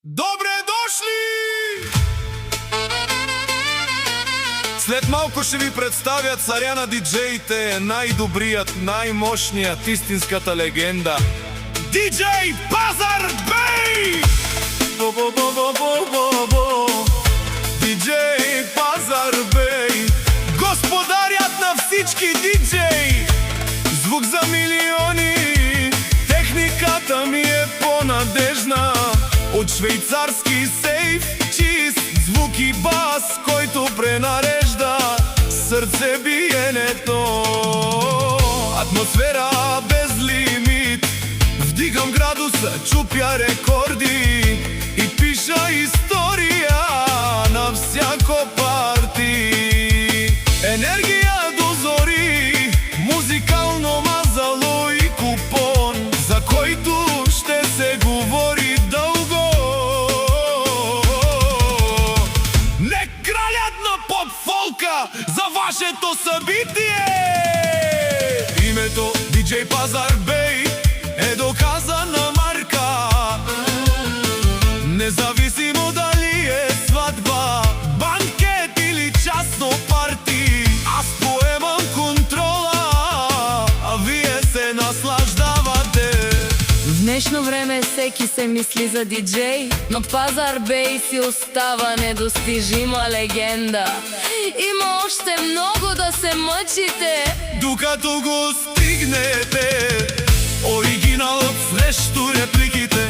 Добре дошли! След малко ще ви представя царя на диджеите, най-добрият, най-мощният, истинската легенда Диджей Пазар Бей! Диджей Пазар Бей, господарят на всички диджеи, звук за милиони, техниката ми е по-надежна. От швейцарски сейф, чист звук и бас, който пренарежда сърцебиенето. Атмосфера без лимит, вдигам градуса, чупя рекорди и пиша история на всяко парти. Енергия до зори, музикално мазало и купон, за който ще се говори дълго. Не кралят на поп-фолка за вашето събитие! Името Диджей Пазар Бей е доказана марка. Независимо дали е сватба, банкет или частно парти, аз поемам контрола, а вие се наслаждавате. В днешно време всеки се мисли за диджей, но Пазар Бей си остава недостижима легенда. Има още много да се мъчите, докато го стигнете. Оригиналът срещу репликите,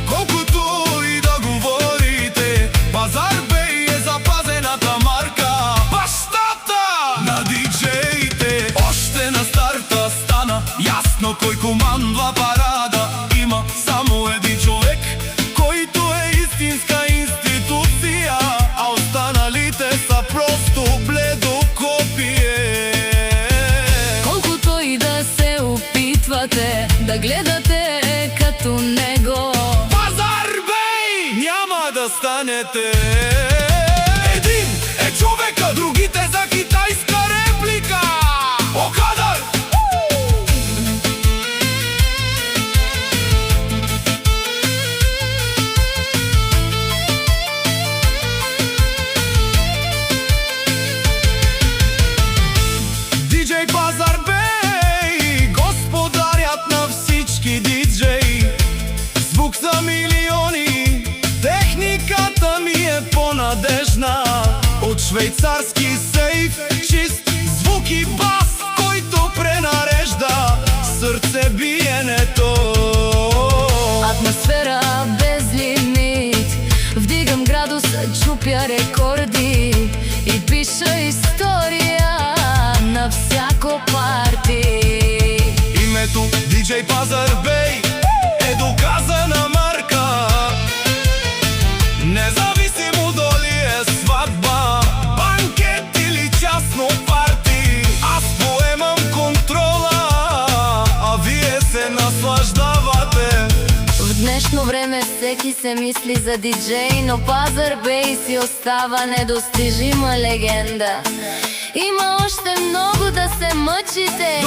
колкото и да говорите. Пазар Бей е запазената марка, бащата на диджеите. Още на старта стана ясно кой командва парада. Има само един човек, който е истинска институция, а останалите са просто бледо копие. колкото и да се опитвате да гледате като него. Пазар Бей няма да станете. Един е човека, другите за китайска реплика. Окадър! Диджей Пазар Бей, господарят на всички диджеи, звук за милиони, техниката ми е по-надежна. От швейцарски сейф, чист звук и бас, който пренарежда сърцебиенето. Атмосфера без лимит, вдигам градуса, чупя рекорди и пиша история на всяко парти. Името Диджей Пазар Бей е доказана марка. Независимо дали е сватба, банкет или частно парти, аз поемам контрола, а вие се наслаждавате. В днешно време всеки се мисли за диджей, но Пазар Бей си остава недостижима легенда. Има още много да се мъчите,